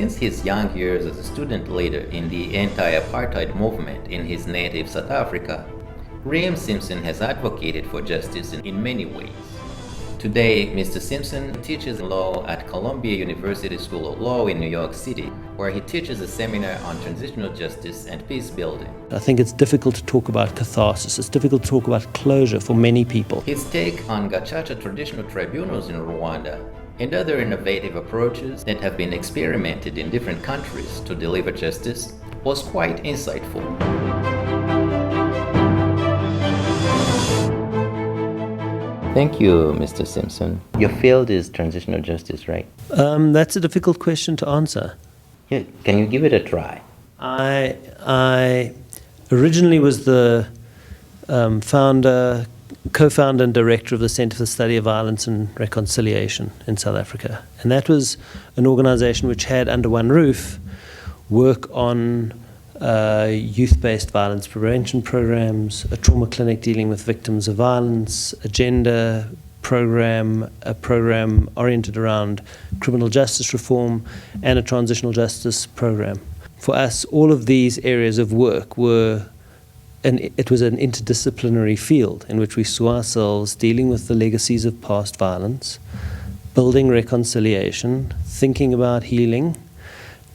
Since his young years as a student leader in the anti-Apartheid movement in his native South Africa, Graeme Simpson has advocated for justice in many ways. Today, Mr. Simpson teaches law at Columbia University School of Law in New York City, where he teaches a seminar on transitional justice and peacebuilding. I think it's difficult to talk about catharsis. It's difficult to talk about closure for many people. His take on Gacaca traditional tribunals in Rwanda and other innovative approaches that have been experimented in different countries to deliver justice was quite insightful. Thank you, Mr. Simpson. Your field is transitional justice, right? That's a difficult question to answer. Yeah, can you give it a try? I originally was the co-founder and director of the Center for the Study of Violence and Reconciliation in South Africa. And that was an organization which had under one roof work on youth-based violence prevention programs, a trauma clinic dealing with victims of violence, a gender program, a program oriented around criminal justice reform, and a transitional justice program. For us, all of these areas of work it was an interdisciplinary field in which we saw ourselves dealing with the legacies of past violence, building reconciliation, thinking about healing,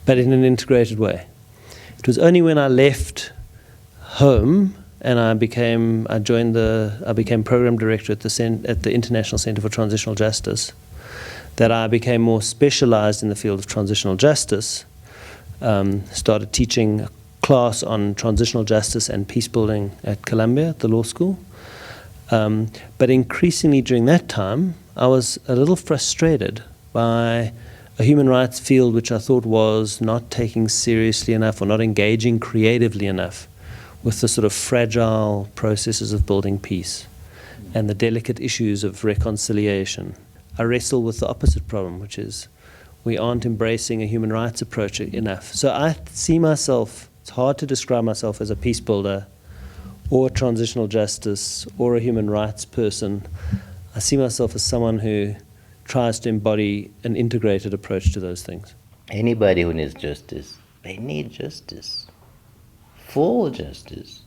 but in an integrated way. It was only when I left home and I became program director at the International Center for Transitional Justice that I became more specialized in the field of transitional justice. Started teaching a class on transitional justice and peacebuilding at Columbia, at the law school. But increasingly during that time, I was a little frustrated by a human rights field which I thought was not taking seriously enough or not engaging creatively enough with the sort of fragile processes of building peace and the delicate issues of reconciliation. I wrestle with the opposite problem, which is we aren't embracing a human rights approach enough. So I see myself, it's hard to describe myself as a peace builder or a transitional justice or a human rights person. I see myself as someone who tries to embody an integrated approach to those things. Anybody who needs justice, they need justice. Full justice.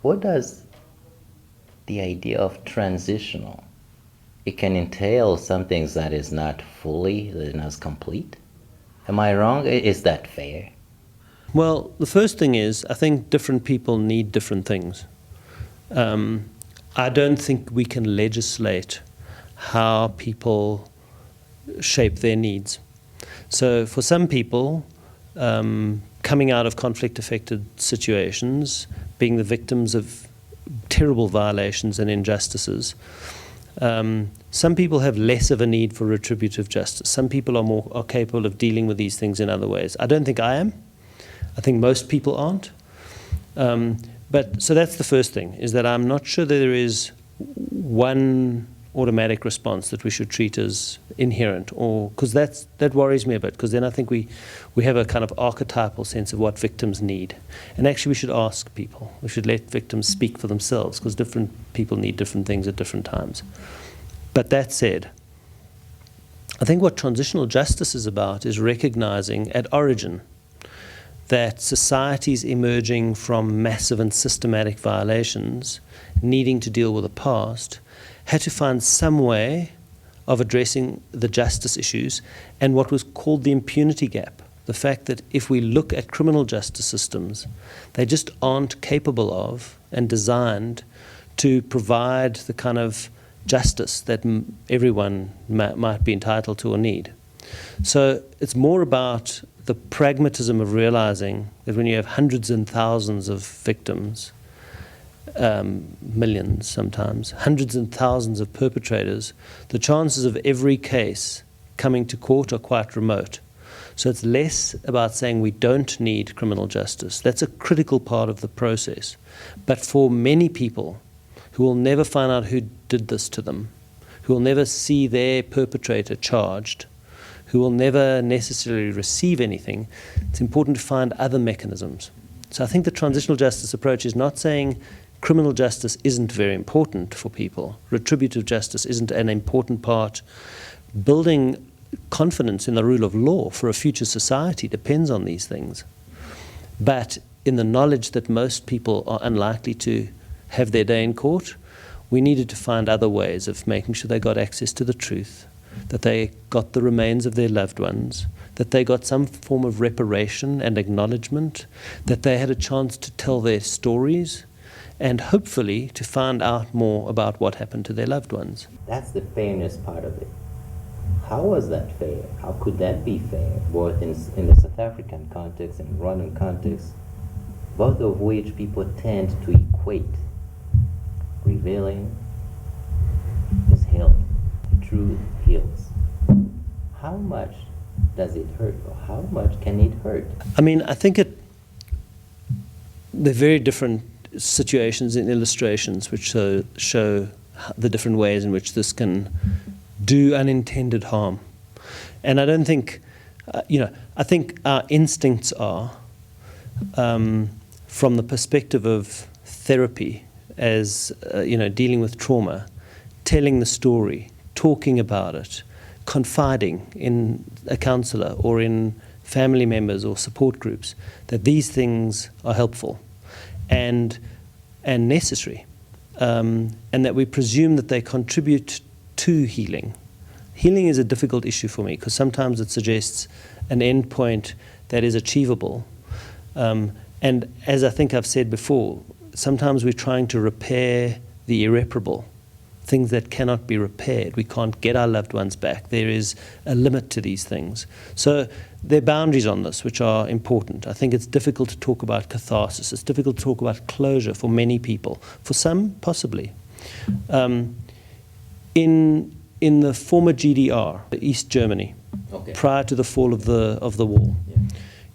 What does the idea of transitional? It can entail some things that is not fully, that is not complete. Am I wrong? Is that fair? Well, the first thing is, I think different people need different things. I don't think we can legislate how people shape their needs. So for some people, coming out of conflict-affected situations, being the victims of terrible violations and injustices, some people have less of a need for retributive justice. Some people are capable of dealing with these things in other ways. I don't think I am. I think most people aren't. So that's the first thing, is that I'm not sure that there is one automatic response that we should treat as inherent, or because that worries me a bit, because then I think we have a kind of archetypal sense of what victims need. And actually we should ask people. We should let victims speak for themselves, because different people need different things at different times. But that said, I think what transitional justice is about is recognizing at origin that societies emerging from massive and systematic violations, needing to deal with the past, had to find some way of addressing the justice issues and what was called the impunity gap. The fact that if we look at criminal justice systems, they just aren't capable of and designed to provide the kind of justice that everyone might be entitled to or need. So it's more about the pragmatism of realizing that when you have hundreds and thousands of victims, millions sometimes, hundreds and thousands of perpetrators, the chances of every case coming to court are quite remote. So it's less about saying we don't need criminal justice. That's a critical part of the process. But for many people who will never find out who did this to them, who will never see their perpetrator charged, who will never necessarily receive anything, it's important to find other mechanisms. So I think the transitional justice approach is not saying criminal justice isn't very important for people. Retributive justice isn't an important part. Building confidence in the rule of law for a future society depends on these things. But in the knowledge that most people are unlikely to have their day in court, we needed to find other ways of making sure they got access to the truth, that they got the remains of their loved ones, that they got some form of reparation and acknowledgement, that they had a chance to tell their stories, and hopefully to find out more about what happened to their loved ones. That's the fairness part of it. How was that fair? How could that be fair, both in the South African context and Rwandan context, both of which people tend to equate revealing is healing. The truth heals. How much does it hurt, or how much can it hurt? I mean, I think they're very different situations and illustrations which show the different ways in which this can do unintended harm. And I don't think, I think our instincts are, from the perspective of therapy, as dealing with trauma, telling the story, talking about it, confiding in a counsellor or in family members or support groups, that these things are helpful and necessary, and that we presume that they contribute to healing. Healing is a difficult issue for me because sometimes it suggests an end point that is achievable. And as I think I've said before, sometimes we're trying to repair the irreparable, things that cannot be repaired. We can't get our loved ones back. There is a limit to these things. So there are boundaries on this which are important. I think it's difficult to talk about catharsis. It's difficult to talk about closure for many people. For some, possibly. In the former GDR, East Germany, prior to the fall of the wall,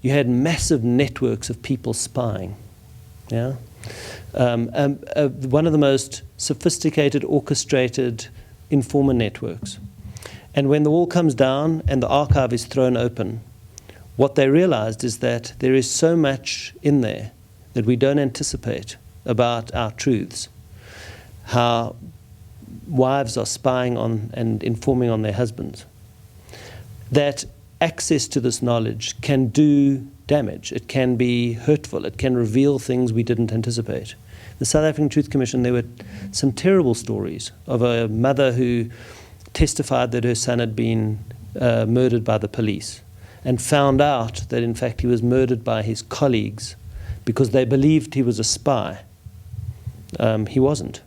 you had massive networks of people spying. Yeah. One of the most sophisticated, orchestrated informer networks. And when the wall comes down and the archive is thrown open, what they realized is that there is so much in there that we don't anticipate about our truths. How wives are spying on and informing on their husbands. That access to this knowledge can do damage. It can be hurtful. It can reveal things we didn't anticipate. The South African Truth Commission, there were some terrible stories of a mother who testified that her son had been murdered by the police and found out that in fact he was murdered by his colleagues because they believed he was a spy. He wasn't.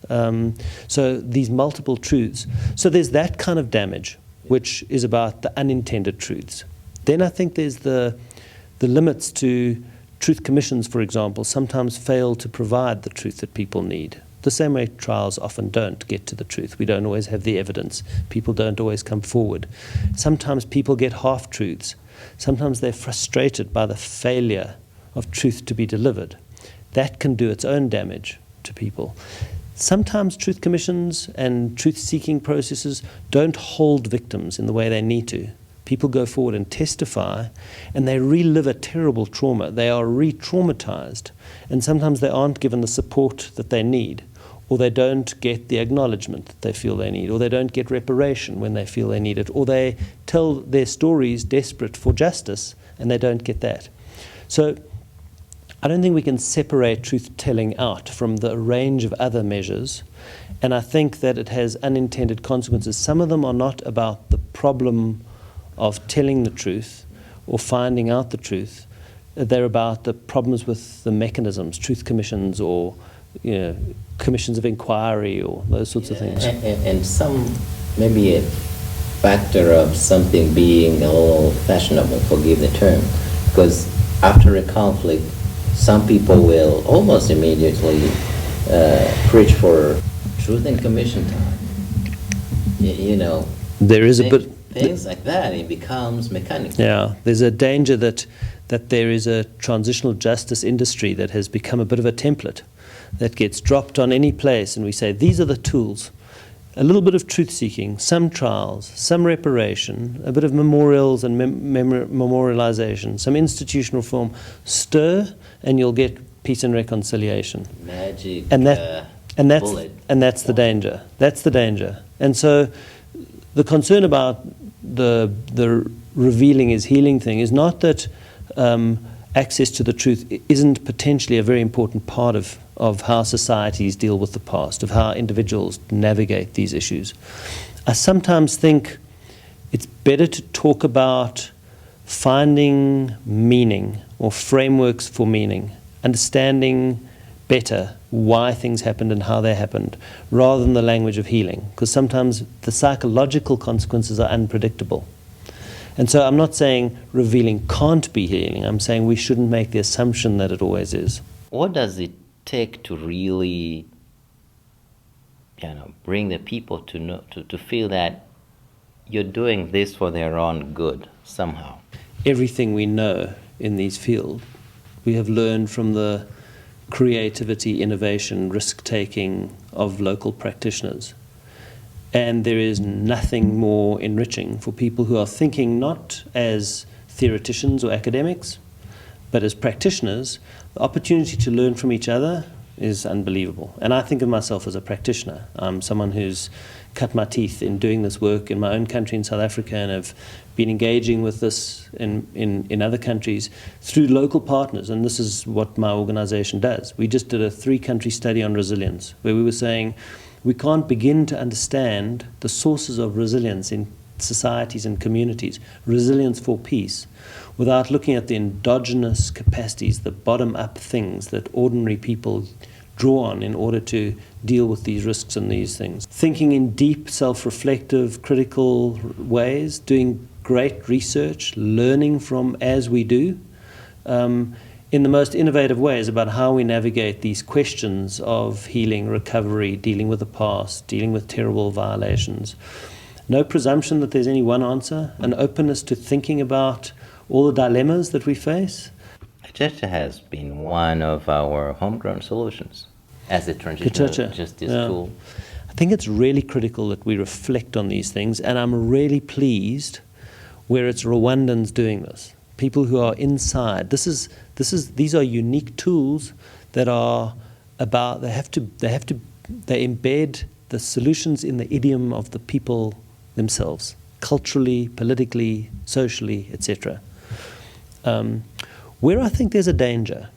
So these multiple truths. So there's that kind of damage, which is about the unintended truths. Then I think there's the limits to truth commissions, for example, sometimes fail to provide the truth that people need. The same way trials often don't get to the truth. We don't always have the evidence. People don't always come forward. Sometimes people get half-truths. Sometimes they're frustrated by the failure of truth to be delivered. That can do its own damage to people. Sometimes truth commissions and truth-seeking processes don't hold victims in the way they need to. People go forward and testify, and they relive a terrible trauma. They are re-traumatized, and sometimes they aren't given the support that they need, or they don't get the acknowledgement that they feel they need, or they don't get reparation when they feel they need it, or they tell their stories desperate for justice, and they don't get that. So I don't think we can separate truth-telling out from the range of other measures, and I think that it has unintended consequences. Some of them are not about the problem of telling the truth or finding out the truth. They're about the problems with the mechanisms, truth commissions or commissions of inquiry or those sorts of things. And some, maybe a factor of something being a little fashionable, forgive the term, because after a conflict, some people will almost immediately preach for truth and commission time. There is a bit... Things like that, it becomes mechanical. Yeah, there's a danger that there is a transitional justice industry that has become a bit of a template that gets dropped on any place, and we say, these are the tools. A little bit of truth-seeking, some trials, some reparation, a bit of memorials and memorialization, some institutional reform. Stir, and you'll get peace and reconciliation. Magic bullet. And that's the danger. That's the danger. And so the concern about the revealing is healing thing is not that access to the truth isn't potentially a very important part of how societies deal with the past, of how individuals navigate these issues. I sometimes think it's better to talk about finding meaning or frameworks for meaning, understanding better why things happened and how they happened, rather than the language of healing, because sometimes the psychological consequences are unpredictable. And so I'm not saying revealing can't be healing. I'm saying we shouldn't make the assumption that it always is. What does it take to really, bring the people to know, to feel that you're doing this for their own good somehow? Everything we know in these fields, we have learned from the creativity, innovation, risk-taking of local practitioners. And there is nothing more enriching for people who are thinking not as theoreticians or academics, but as practitioners. The opportunity to learn from each other is unbelievable. And I think of myself as a practitioner. I'm someone who's cut my teeth in doing this work in my own country in South Africa, and have been engaging with this in other countries through local partners. And this is what my organization does. We just did a 3-country study on resilience, where we were saying we can't begin to understand the sources of resilience in societies and communities, resilience for peace, without looking at the endogenous capacities, the bottom-up things that ordinary people draw on in order to deal with these risks and these things. Thinking in deep, self-reflective, critical ways, doing great research, learning from as we do, in the most innovative ways about how we navigate these questions of healing, recovery, dealing with the past, dealing with terrible violations. No presumption that there's any one answer, an openness to thinking about all the dilemmas that we face. Gacaca has been one of our homegrown solutions as a transitional justice tool. I think it's really critical that we reflect on these things, and I'm really pleased where it's Rwandans doing this. People who are inside. These are unique tools that are about. They embed the solutions in the idiom of the people themselves, culturally, politically, socially, etc. Where I think there's a danger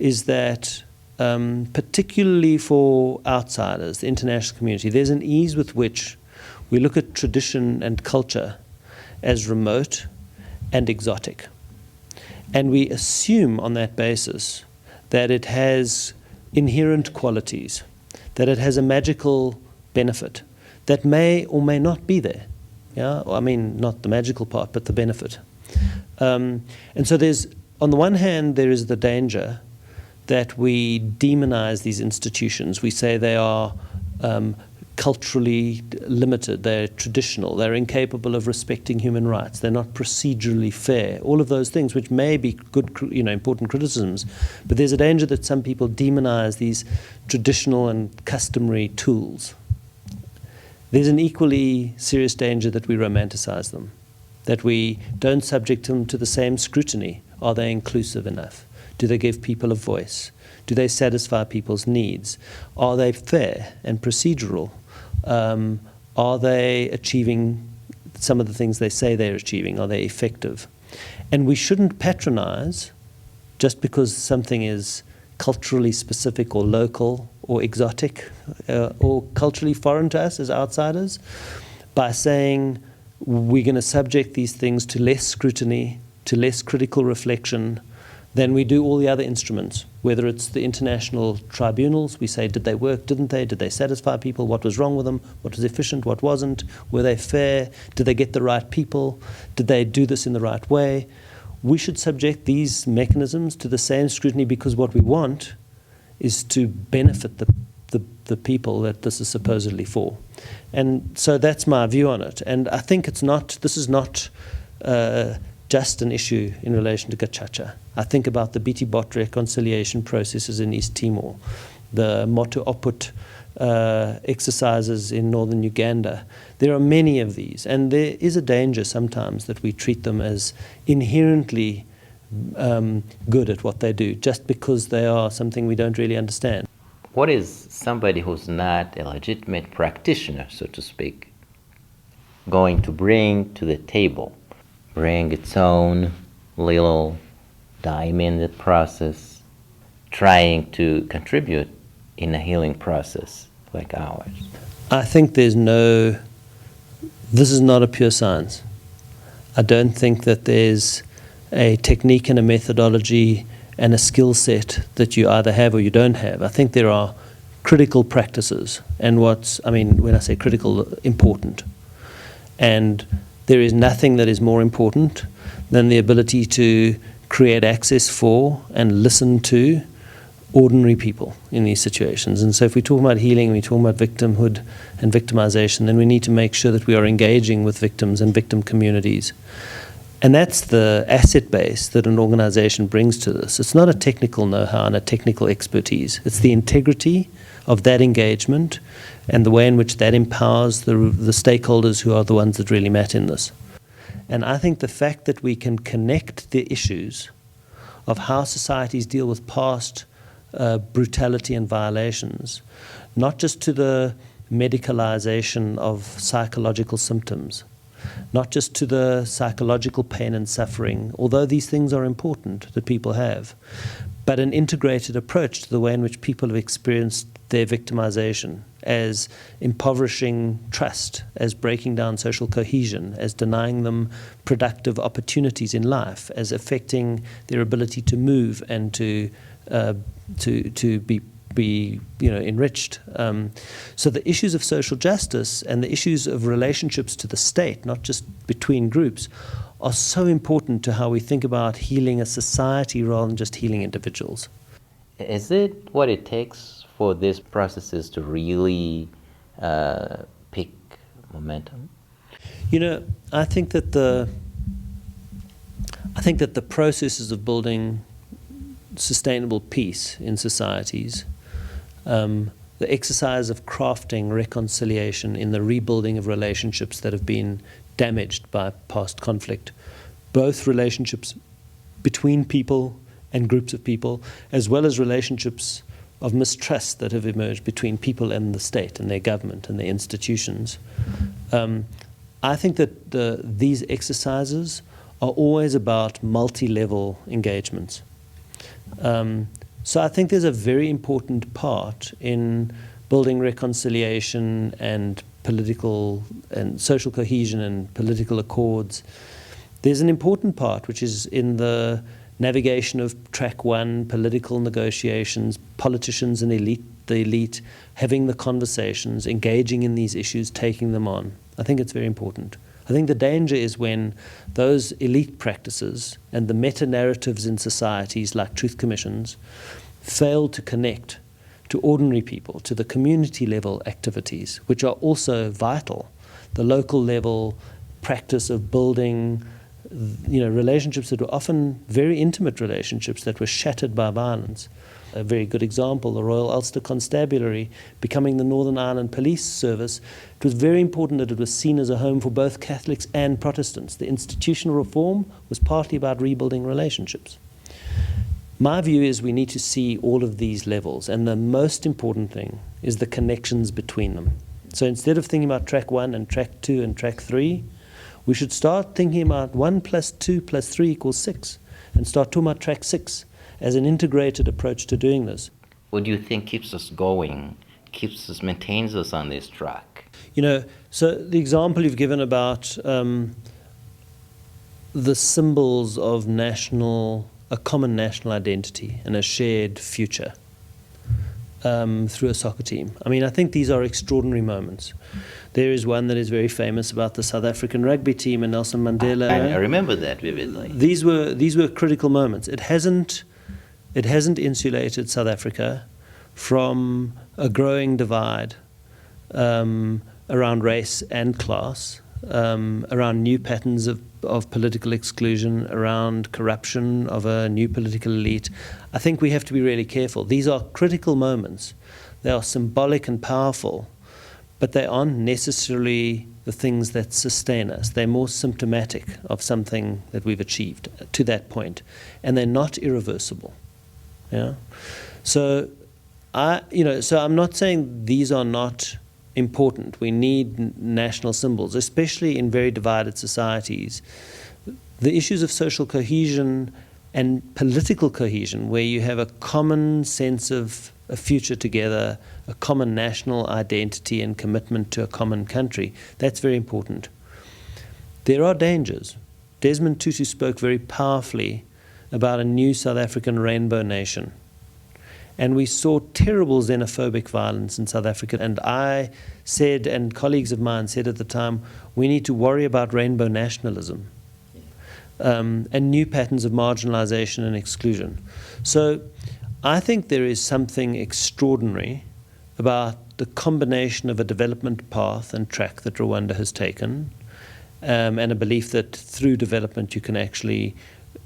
is that, particularly for outsiders, the international community, there's an ease with which we look at tradition and culture as remote and exotic. And we assume on that basis that it has inherent qualities, that it has a magical benefit that may or may not be there. Yeah, I mean, not the magical part, but the benefit. And so there's, on the one hand, there is the danger that we demonize these institutions. We say they are culturally limited, they're traditional, they're incapable of respecting human rights, they're not procedurally fair, all of those things which may be good, important criticisms, but there's a danger that some people demonize these traditional and customary tools. There's an equally serious danger that we romanticize them, that we don't subject them to the same scrutiny. Are they inclusive enough? Do they give people a voice? Do they satisfy people's needs? Are they fair and procedural? Are they achieving some of the things they say they're achieving? Are they effective? And we shouldn't patronize just because something is culturally specific or local or exotic or culturally foreign to us as outsiders by saying we're going to subject these things to less scrutiny, to less critical reflection than we do all the other instruments, whether it's the international tribunals. We say, did they work, didn't they? Did they satisfy people? What was wrong with them? What was efficient? What wasn't? Were they fair? Did they get the right people? Did they do this in the right way? We should subject these mechanisms to the same scrutiny, because what we want is to benefit the people that this is supposedly for. And so that's my view on it. And I think this is not just an issue in relation to Gacaca. I think about the Biti-Bot reconciliation processes in East Timor, the Motu Oput exercises in northern Uganda. There are many of these, and there is a danger sometimes that we treat them as inherently good at what they do, just because they are something we don't really understand. What is somebody who's not a legitimate practitioner, so to speak, going to bring to the table, bring its own little dime in the process, trying to contribute in a healing process like ours? I think this is not a pure science. I don't think that there's a technique and a methodology and a skill set that you either have or you don't have. I think there are critical practices, and when I say critical, important. And there is nothing that is more important than the ability to create access for and listen to ordinary people in these situations. And so if we talk about healing, we talk about victimhood and victimization, then we need to make sure that we are engaging with victims and victim communities. And that's the asset base that an organization brings to this. It's not a technical know-how and a technical expertise. It's the integrity of that engagement and the way in which that empowers the stakeholders who are the ones that really matter in this. And I think the fact that we can connect the issues of how societies deal with past brutality and violations, not just to the medicalization of psychological symptoms, not just to the psychological pain and suffering, although these things are important that people have, but an integrated approach to the way in which people have experienced their victimization as impoverishing trust, as breaking down social cohesion, as denying them productive opportunities in life, as affecting their ability to move and to be enriched. So the issues of social justice and the issues of relationships to the state, not just between groups, are so important to how we think about healing a society rather than just healing individuals. Is it what it takes for these processes to really pick momentum? I think that the processes of building sustainable peace in societies, the exercise of crafting reconciliation in the rebuilding of relationships that have been damaged by past conflict, both relationships between people and groups of people, as well as relationships of mistrust that have emerged between people and the state and their government and their institutions. I think that these exercises are always about multi-level engagements. So I think there's a very important part in building reconciliation and political and social cohesion and political accords. There's an important part which is in the navigation of track one, political negotiations, politicians and the elite having the conversations, engaging in these issues, taking them on. I think it's very important. I think the danger is when those elite practices and the meta-narratives in societies like truth commissions fail to connect to ordinary people, to the community level activities, which are also vital. The local level practice of building relationships that were often very intimate relationships that were shattered by violence. A very good example, the Royal Ulster Constabulary becoming the Northern Ireland Police Service. It was very important that it was seen as a home for both Catholics and Protestants. The institutional reform was partly about rebuilding relationships. My view is we need to see all of these levels, and the most important thing is the connections between them. So instead of thinking about track 1 and track 2 and track 3, we should start thinking about 1 plus 2 plus 3 equals 6, and start talking about track 6 as an integrated approach to doing this. What do you think keeps us going, maintains us on this track? So the example you've given about the symbols of a common national identity and a shared future through a soccer team. I think these are extraordinary moments. There is one that is very famous about the South African rugby team and Nelson Mandela. I remember that vividly. These were critical moments. It hasn't insulated South Africa from a growing divide around race and class, around new patterns of political exclusion, around corruption of a new political elite. I think we have to be really careful. These are critical moments. They are symbolic and powerful, but they aren't necessarily the things that sustain us. They're more symptomatic of something that we've achieved to that point, and they're not irreversible. So I'm not saying these are not important. We need national symbols, especially in very divided societies. The issues of social cohesion and political cohesion, where you have a common sense of a future together, a common national identity and commitment to a common country, that's very important. There are dangers. Desmond Tutu spoke very powerfully about a new South African rainbow nation. And we saw terrible xenophobic violence in South Africa. And I said, and colleagues of mine said at the time, we need to worry about rainbow nationalism and new patterns of marginalization and exclusion. So I think there is something extraordinary about the combination of a development path and track that Rwanda has taken, and a belief that through development you can actually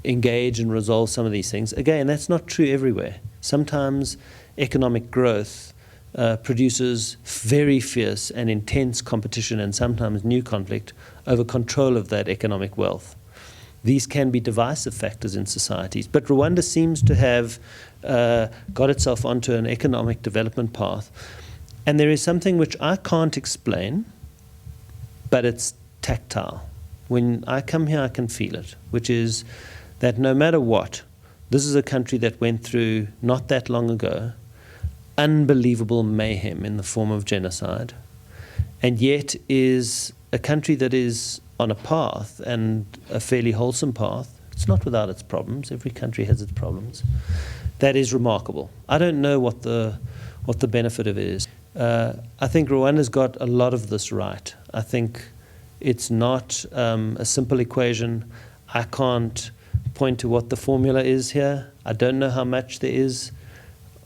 engage and resolve some of these things. Again, that's not true everywhere. Sometimes economic growth produces very fierce and intense competition and sometimes new conflict over control of that economic wealth. These can be divisive factors in societies, but Rwanda seems to have got itself onto an economic development path. And there is something which I can't explain, but it's tactile. When I come here, I can feel it, which is that no matter what, this is a country that went through, not that long ago, unbelievable mayhem in the form of genocide, and yet is a country that is on a path, and a fairly wholesome path. It's not without its problems. Every country has its problems. That is remarkable. I don't know what the benefit of it is. I think Rwanda's got a lot of this right. I think it's not a simple equation. I can't point to what the formula is here. I don't know how much there is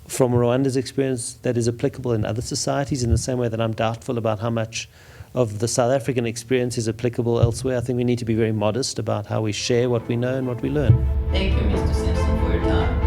from Rwanda's experience that is applicable in other societies, in the same way that I'm doubtful about how much of the South African experience is applicable elsewhere. I think we need to be very modest about how we share what we know and what we learn. Thank you, Mr. Simpson, for your time.